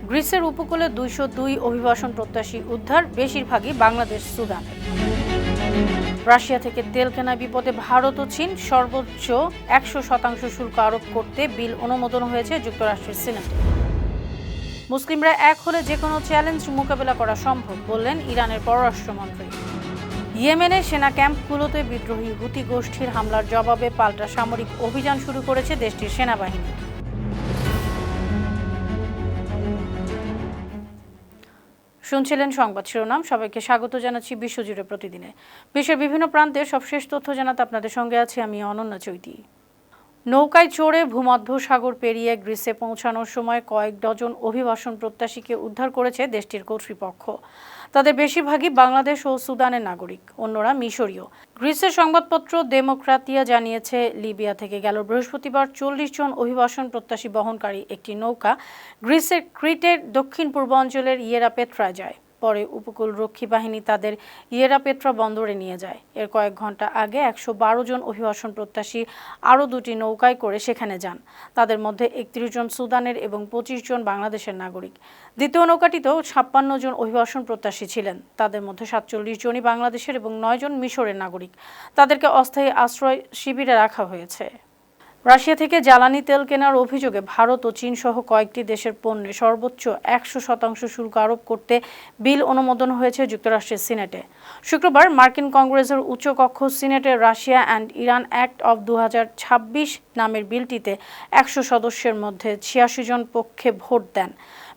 গ্রিসের উপকূলে 202 অভিবাসন প্রত্যাশী উদ্ধার, বেশিরভাগই বাংলাদেশ সুদানের। রাশিয়া থেকে তেল কেনা বিপদে ভারত ও চীন, সর্বোচ্চ 100% শুল্ক আরোপ করতে বিল অনুমোদন হয়েছে যুক্তরাষ্ট্রের সিনেটে। মুসলিমরা এক হলে যে কোনো চ্যালেঞ্জ মোকাবেলা করা সম্ভব, বললেন ইরানের পররাষ্ট্রমন্ত্রী। ইয়েমেনের সেনা ক্যাম্পগুলোতে বিদ্রোহী হুতি গোষ্ঠীর হামলার জবাবে পাল্টা সামরিক অভিযান শুরু করেছে দেশটির সেনাবাহিনী। শুনছিলেন সংবাদ শিরোনাম। সবাইকে স্বাগত জানাচ্ছি বিশ্বজুড়ে প্রতিদিনে। বিশ্বের বিভিন্ন প্রান্তে সবশেষ তথ্য জানাতে আপনাদের সঙ্গে আছি আমি অনন্যা চৈতি। নৌকায় চড়ে ভূমধ্য সাগর পেরিয়ে গ্রিসে পৌঁছানোর সময় কয়েক ডজন অভিবাসন প্রত্যাশীকে উদ্ধার করেছে দেশটির কর্তৃপক্ষ। তাদের বেশিরভাগই বাংলাদেশ ও সুদানের নাগরিক, অন্যরা মিশরীয়। গ্রিসের সংবাদপত্র ডেমোক্রাতিয়া জানিয়েছে, লিবিয়া থেকে গেল বৃহস্পতিবার 40 জন অভিবাসন প্রত্যাশী বহনকারী একটি নৌকা গ্রিসের ক্রিটের দক্ষিণ পূর্বাঞ্চলের ইয়েরাপেত্রায় যায়। পরে উপকূলরক্ষী বাহিনী তাদের ইয়েরাপেত্রা বন্দরে নিয়ে যায়। এর কয়েক ঘন্টা আগে 112 জন অভিবাসন প্রত্যাশী আরও দুটি নৌকায় করে সেখানে যান। তাদের মধ্যে 31 জন সুদানের এবং 25 জন বাংলাদেশের নাগরিক। দ্বিতীয় নৌকাটিতেও 56 জন অভিবাসন প্রত্যাশী ছিলেন। তাদের মধ্যে 47 জনই বাংলাদেশের এবং 9 জন মিশরের নাগরিক। তাদেরকে অস্থায়ী আশ্রয় শিবিরে রাখা হয়েছে। রাশিয়া থেকে জ্বালানি তেল কেনার অভিযোগে ভারত ও চীন সহ কয়েকটি দেশের পণ্যে সর্বোচ্চ 100% শুল্ক আরোপ করতে বিল অনুমোদন হয়েছে যুক্তরাষ্ট্রের সিনেটে। শুক্রবার মার্কিন কংগ্রেসের উচ্চকক্ষ সিনেটে Russia and Iran Act of 2026 নামের বিলটিতে 100 সদস্যের মধ্যে 86 জন পক্ষে ভোট দেন।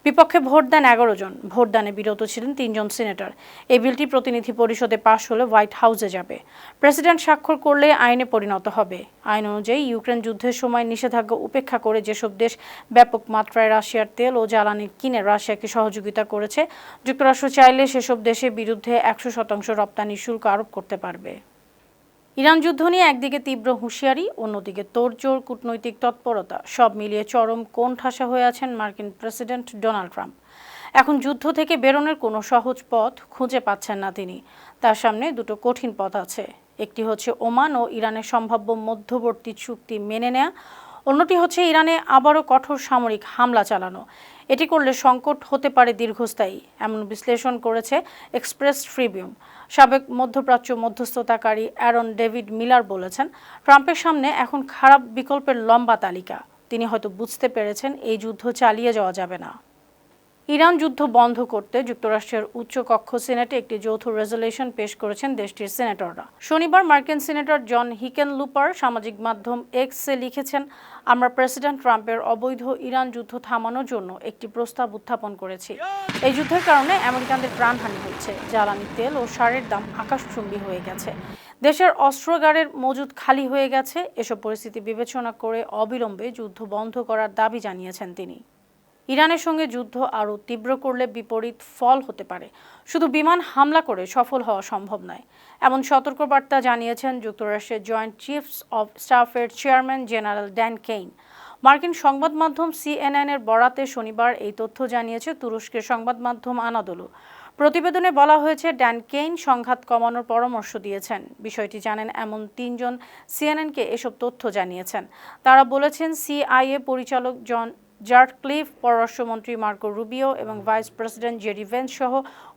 বিপক্ষে ভোট দেন 11 জন। ভোটদানে বিরত ছিলেন 3 জন সিনেটর। এই বিলটি প্রতিনিধি পরিষদে পাশ হলে হোয়াইট হাউসে যাবে। প্রেসিডেন্ট স্বাক্ষর করলে আইনে পরিণত হবে। আইন অনুযায়ী ইউক্রেন যুদ্ধের সময় নিষেধাজ্ঞা উপেক্ষা করে যেসব দেশ ব্যাপক মাত্রায় রাশিয়ার তেল ও জ্বালানি কিনে রাশিয়াকে সহযোগিতা করেছে, যুক্তরাষ্ট্র চাইলে সেসব দেশের বিরুদ্ধে 100% রপ্তানি শুল্ক আরোপ করতে পারবে। ইরান যুদ্ধ নিয়ে একদিকে তীব্র হুঁশিয়ারি, অন্যদিকে তোড়জোড় কূটনৈতিক তৎপরতা, সব মিলিয়ে চরম কোণঠাসা হয়ে আছেন মার্কিন প্রেসিডেন্ট ডোনাল্ড ট্রাম্প। এখন যুদ্ধ থেকে বেরোনোর কোনো সহজ পথ খুঁজে পাচ্ছেন না তিনি। তার সামনে দুটো কঠিন পথ আছে। একটি হচ্ছে ওমান ও ইরানের সম্ভাব্য মধ্যবর্তী চুক্তি মেনে নেয়া, অন্যটি হচ্ছে ইরানে আবারও কঠোর সামরিক হামলা চালানো। এটি করলে সংকট হতে পারে দীর্ঘস্থায়ী, এমন বিশ্লেষণ করেছে এক্সপ্রেস ট্রিবিউন। সাবেক মধ্যপ্রাচ্য মধ্যস্থতাকারী অ্যারন ডেভিড মিলার বলেছেন, ট্রাম্পের সামনে এখন খারাপ বিকল্পের লম্বা তালিকা। তিনি হয়তো বুঝতে পেরেছেন এই যুদ্ধ চালিয়ে যাওয়া যাবে না। ইরান যুদ্ধ বন্ধ করতে যুক্তরাষ্ট্রের উচ্চকক্ষ সিনেটে একটি যৌথ রেজলিউশন পেশ করেছেন দেশটির সিনেটররা। শনিবার মার্কিন সিনেটর জন হিকেনলুপার সামাজিক মাধ্যম এক্সে লিখেছেন, আমরা প্রেসিডেন্ট ট্রাম্পের অবৈধ ইরান যুদ্ধ থামানোর জন্য একটি প্রস্তাব উত্থাপন করেছি। এই যুদ্ধের কারণে আমেরিকানদের প্রাণহানি হচ্ছে, জ্বালানি তেল ও সারের দাম আকাশচুম্বী হয়ে গেছে, দেশের অস্ত্রাগারের মজুদ খালি হয়ে গেছে। এসব পরিস্থিতি বিবেচনা করে অবিলম্বে যুদ্ধ বন্ধ করার দাবি জানিয়েছেন তিনি। ইরানের সঙ্গে যুদ্ধ আরও তীব্র করলে বিপরীত ফল হতে পারে। শুধু বিমান হামলা করে সফল হওয়া সম্ভব নয়, এমন সতর্কবার্তা জানিয়েছেন যুক্তরাষ্ট্রের জয়েন্ট চিফস অব স্টাফের চেয়ারম্যান জেনারেল ড্যান কেইন। মার্কিন সংবাদ মাধ্যম সিএনএন-এর বরাতে শনিবার এই তথ্য জানিয়েছে তুরস্কের সংবাদ মাধ্যম আনাদোলু। প্রতিবেদনে বলা হয়েছে, ড্যান কেইন সংঘাত কমানোর পরামর্শ দিয়েছেন। বিষয়টি জানেন এমন 3 জন সিএনএনকে এসব তথ্য জানিয়েছেন। তারা বলেছেন, সিআইএ পরিচালক জন জার্টক্লিফ, পররাষ্ট্রমন্ত্রী মার্কো রুবিও এবং ভাইস প্রেসিডেন্ট জেডি ভেন্স সহ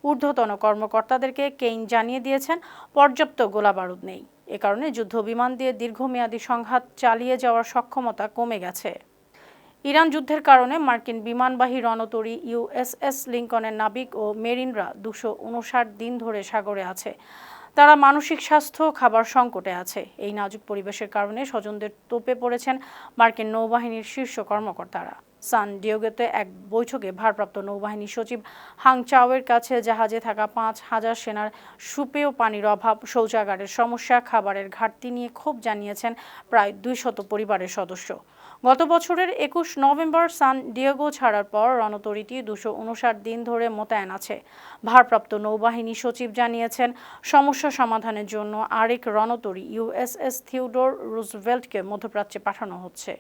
ঊর্ধ্বতন কর্মকর্তাদেরকে কেইন জানিয়ে দিয়েছেন পর্যাপ্ত গোলাবারুদ নেই। এ কারণে যুদ্ধ বিমান দিয়ে দীর্ঘমেয়াদী সংঘাত চালিয়ে যাওয়ার সক্ষমতা কমে গেছে। ইরান যুদ্ধের কারণে মার্কিন বিমানবাহী রণতরী ইউএসএস লিঙ্কনের নাবিক ও মেরিনরা 259 দিন ধরে সাগরে আছে। তারা মানসিক স্বাস্থ্য খাবার সংকটে আছে। এই নাজুক পরিবেশের কারণে স্বজনদের তোপে পড়েছেন মার্কিন নৌবাহিনীর শীর্ষ কর্মকর্তারা। সান ডিয়েগোতে এক বৈঠকে ভারপ্রাপ্ত নৌবাহিনী সচিব হাং চাওয়ের কাছে জাহাজে থাকা 5,000 সেনার সুপেয় পানির অভাব, শৌচাগারের সমস্যা, খাবারের ঘাটতি নিয়ে ক্ষোভ জানিয়েছেন প্রায় 200 পরিবারের সদস্য। গত বছরের 21 নভেম্বর সান ডিয়েগো ছাড়ার পর রণতরীটি 259 দিন ধরে মোতায়েন আছে। ভারপ্রাপ্ত নৌবাহিনী সচিব জানিয়েছেন, সমস্যা সমাধানের জন্য আরেক রণতরী ইউএসএস থিওডোর রুজভেল্টকে মধ্যপ্রাচ্যে পাঠানো হচ্ছে।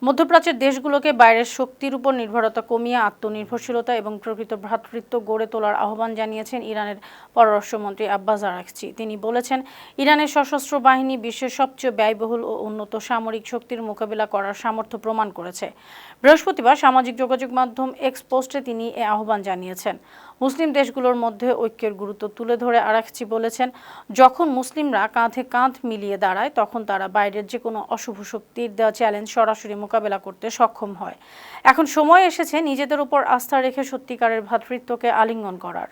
মধ্যপ্রাচ্যের দেশগুলোকে বাইরের শক্তির উপর নির্ভরতা কমিয়ে আত্মনির্ভরশীলতা এবং প্রকৃত ভ্রাতৃত্ব গড়ে তোলার আহ্বান জানিয়েছেন ইরানের পররাষ্ট্রমন্ত্রী আব্বাস আরাগচি। তিনি বলেছেন, ইরানের সশস্ত্র বাহিনী বিশ্বের সবচেয়ে ব্যয়বহুল ও উন্নত সামরিক শক্তির মোকাবিলা করার সামর্থ্য প্রমাণ করেছে। বৃহস্পতিবার সামাজিক যোগাযোগ মাধ্যম এক্স পোস্টে তিনি এ আহ্বান জানিয়েছেন। মুসলিম দেশগুলোর মধ্যে ঐক্যের গুরুত্ব তুলে ধরে আরাগচি বলেছেন, যখন মুসলিমরা কাঁধে কাঁধ মিলিয়ে দাঁড়ায় তখন তারা বাইরের যে কোনো অশুভ শক্তির দেওয়া চ্যালেঞ্জ সরাসরি মোকাবেলা করতে সক্ষম হয়। এখন সময় এসেছে নিজেদের উপর আস্থা রেখে সত্যিকারের ভ্রাতৃত্বকে আলিঙ্গন করার।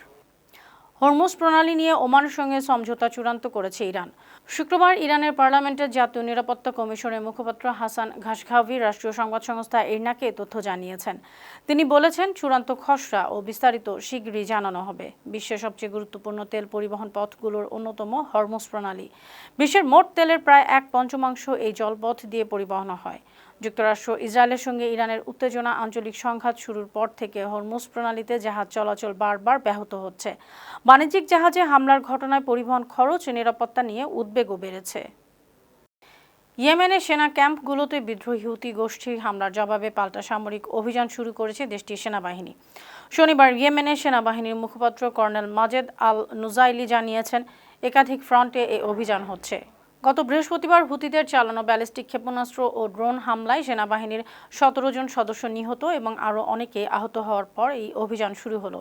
হরমুজ প্রণালী নিয়ে ওমানের সঙ্গে সমঝোতা চূড়ান্ত করেছে ইরান। শুক্রবার ইরানের পার্লামেন্টের জাতীয় নিরাপত্তা কমিশনের মুখপাত্র হাসান ঘাসঘাভি রাষ্ট্রীয় সংবাদ সংস্থা ইরনাকে এ তথ্য জানিয়েছেন। তিনি বলেছেন, চূড়ান্ত খসড়া ও বিস্তারিত শীঘ্রই জানানো হবে। বিশ্বের সবচেয়ে গুরুত্বপূর্ণ তেল পরিবহন পথগুলোর অন্যতম হরমুজ প্রণালী। বিশ্বের মোট তেলের প্রায় 1/5 এই জলপথ দিয়ে পরিবহন হয়। যুক্তরাষ্ট্র ইসরায়েলের সঙ্গে ইরানের উত্তেজনা আঞ্চলিক সংঘাত শুরুর পর থেকে হরমুজ প্রণালীতে জাহাজ চলাচল বারবার ব্যাহত হচ্ছে। বাণিজ্যিক জাহাজে হামলার ঘটনায় পরিবহন খরচ ও নিরাপত্তা নিয়ে উদ্বেগও বেড়েছে। ইয়েমেনের সেনা ক্যাম্পগুলোতে বিদ্রোহী হুতি গোষ্ঠীর হামলার জবাবে পাল্টা সামরিক অভিযান শুরু করেছে দেশটির সেনাবাহিনী। শনিবার ইয়েমেনের সেনাবাহিনীর মুখপাত্র কর্নেল মাজেদ আল নুজাইলি জানিয়েছেন, একাধিক ফ্রন্টে এই অভিযান হচ্ছে। গত বৃহস্পতিবার হুতিদের চালানো ব্যালিস্টিক ক্ষেপণাস্ত্র ও ড্রোন হামলায় সেনাবাহিনীর 17 জন সদস্য নিহত এবং আরও অনেকে আহত হওয়ার পর এই অভিযান শুরু হলো।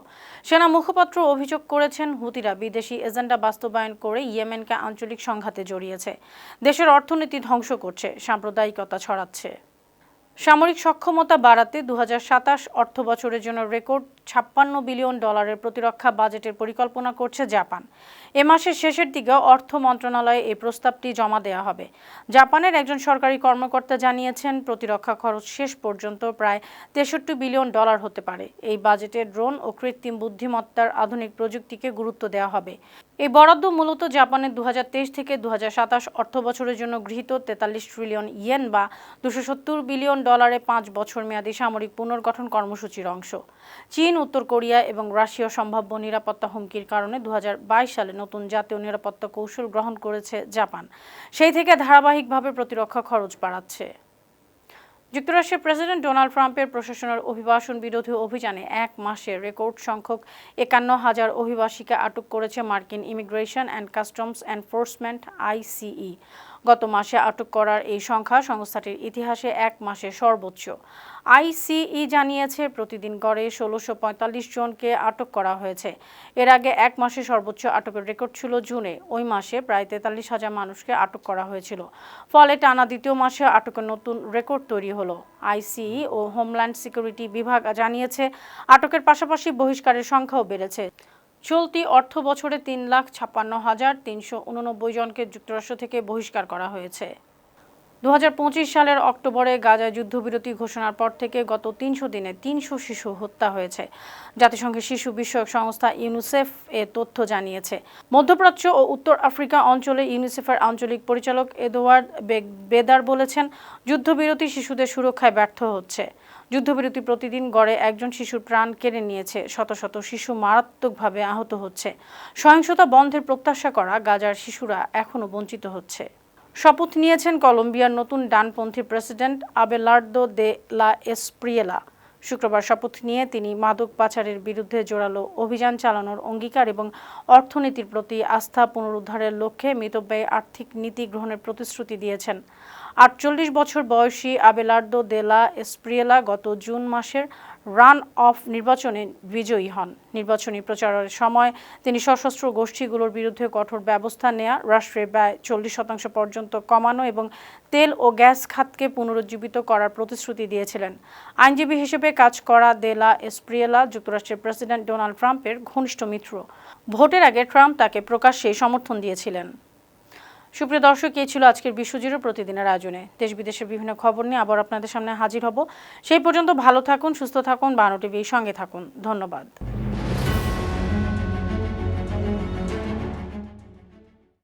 সেনা মুখপাত্র অভিযোগ করেছেন, হুতিরা বিদেশি এজেন্ডা বাস্তবায়ন করে ইয়েমেনকে আঞ্চলিক সংঘাতে জড়িয়েছে, দেশের অর্থনীতি ধ্বংস করছে, সাম্প্রদায়িকতা ছড়াচ্ছে। সামরিক সক্ষমতা বাড়াতে 2027 অর্থবছরের জন্য রেকর্ড $56 বিলিয়ন প্রতিরক্ষা বাজেটের পরিকল্পনা করছে জাপান। এ মাসের শেষের দিকে অর্থ মন্ত্রণালয়ে এই প্রস্তাবটি জমা দেওয়া হবে। জাপানের একজন সরকারি কর্মকর্তা জানিয়েছেন, প্রতিরক্ষা খরচ শেষ পর্যন্ত প্রায় $63 বিলিয়ন হতে পারে। এই বাজেটে ড্রোন ও কৃত্রিম বুদ্ধিমত্তার আধুনিক প্রযুক্তিকে গুরুত্ব দেওয়া হবে। এই বরাদ্দ মূলত জাপানের 2023 থেকে 2027 অর্থবছরের জন্য গৃহীত 43 ট্রিলিয়ন ইয়েন বা $270 বিলিয়ন 5 বছর মেয়াদী সামরিক পুনর্গঠন কর্মসূচির অংশ। চীন, উত্তর কোরিয়া এবং রাশিয়ার সম্ভাব্য নিরাপত্তা হুমকির কারণে 2022 সালে নতুন জাতীয় নিরাপত্তা কৌশল গ্রহণ করেছে জাপান। সেই থেকে ধারাবাহিকভাবে প্রতিরক্ষা খরচ বাড়াচ্ছে। যুক্তরাষ্ট্রের প্রেসিডেন্ট ডোনাল্ড ট্রাম্পের প্রশাসনের অভিবাসন বিরোধী অভিযানে 1 মাসে রেকর্ড সংখ্যক 51,000 অভিবাসীকে আটক করেছে মার্কিন ইমিগ্রেশন অ্যান্ড কাস্টমস এনফোর্সমেন্ট আইসিই। গত মাসে আটক করার এই সংখ্যা সংস্থাটির ইতিহাসে 1 মাসে সর্বোচ্চ। আইসিই জানিয়েছে, প্রতিদিন গড়ে 1645 জনকে আটক করা হয়েছে। এর আগে 1 মাসে সর্বোচ্চ আটকের রেকর্ড ছিল জুনে। ওই মাসে প্রায় 43,000 মানুষকে আটক করা হয়েছিল। ফলে টানা দ্বিতীয় মাসে আটকের নতুন রেকর্ড তৈরি হলো। আইসিই ও হোমল্যান্ড সিকিউরিটি বিভাগ জানিয়েছে, আটকের পাশাপাশি বহিষ্কারের সংখ্যাও বেড়েছে। চলতি অর্থ বছরে 3,56,389 জনকে যুক্তরাষ্ট্র থেকে বহিষ্কার করা হয়েছে। 2025 সালের অক্টোবরে গাজায় যুদ্ধবিরতি ঘোষণার পর থেকে গত 300 দিনে 300 শিশু হত্যা হয়েছে। জাতিসংঘের শিশু বিষয়ক সংস্থা ইউনিসেফ এ তথ্য জানিয়েছে। মধ্যপ্রাচ্য ও উত্তর আফ্রিকা অঞ্চলে ইউনিসেফের আঞ্চলিক পরিচালক এডওয়ার্ড বেদার বলেছেন, যুদ্ধবিরতি শিশুদের সুরক্ষায় ব্যর্থ হচ্ছে। যুদ্ধবিরতি প্রতিদিন গড়ে একজন শিশুর প্রাণ কেড়ে নিয়েছে, শত শত শিশু মারাত্মকভাবে আহত হচ্ছে। সহিংসতা বন্ধের প্রত্যাশা করা গাজার শিশুরা এখনও বঞ্চিত হচ্ছে। শপথ নিয়েছেন কলম্বিয়ার নতুন ডানপন্থী প্রেসিডেন্ট আবেলার্দো দে লা এসপ্রিয়েলা। শুক্রবার শপথ নিয়ে তিনি মাদক পাচারের বিরুদ্ধে জোরালো অভিযান চালানোর অঙ্গীকার এবং অর্থনীতির প্রতি আস্থা পুনরুদ্ধারের লক্ষ্যে মিতব্যয়ী আর্থিক নীতি গ্রহণের প্রতিশ্রুতি দিয়েছেন। 48 বছর বয়সী আবেলার্দো দে লা এসপ্রিয়েলা গত জুন মাসের রান অফ নির্বাচনে বিজয়ী হন। নির্বাচনী প্রচারের সময় তিনি সশস্ত্র গোষ্ঠীগুলোর বিরুদ্ধে কঠোর ব্যবস্থা নেওয়া, রাষ্ট্রের ব্যয় 40% পর্যন্ত কমানো এবং তেল ও গ্যাস খাতকে পুনরুজ্জীবিত করার প্রতিশ্রুতি দিয়েছিলেন। আইনজীবী হিসেবে কাজ করা দে লা এসপ্রিয়েলা যুক্তরাষ্ট্রের প্রেসিডেন্ট ডোনাল্ড ট্রাম্পের ঘনিষ্ঠ মিত্র। ভোটের আগে ট্রাম্প তাকে প্রকাশ্যে সমর্থন দিয়েছিলেন। সুপ্রিয় দর্শক, এই ছিল আজকের বিশ্বজুড়ে প্রতিদিনের আয়োজনে। দেশ বিদেশের বিভিন্ন খবর নিয়ে আবার আপনাদের সামনে হাজির হব। সেই পর্যন্ত ভালো থাকুন, সুস্থ থাকুন, বানো টিভির সঙ্গে থাকুন। ধন্যবাদ।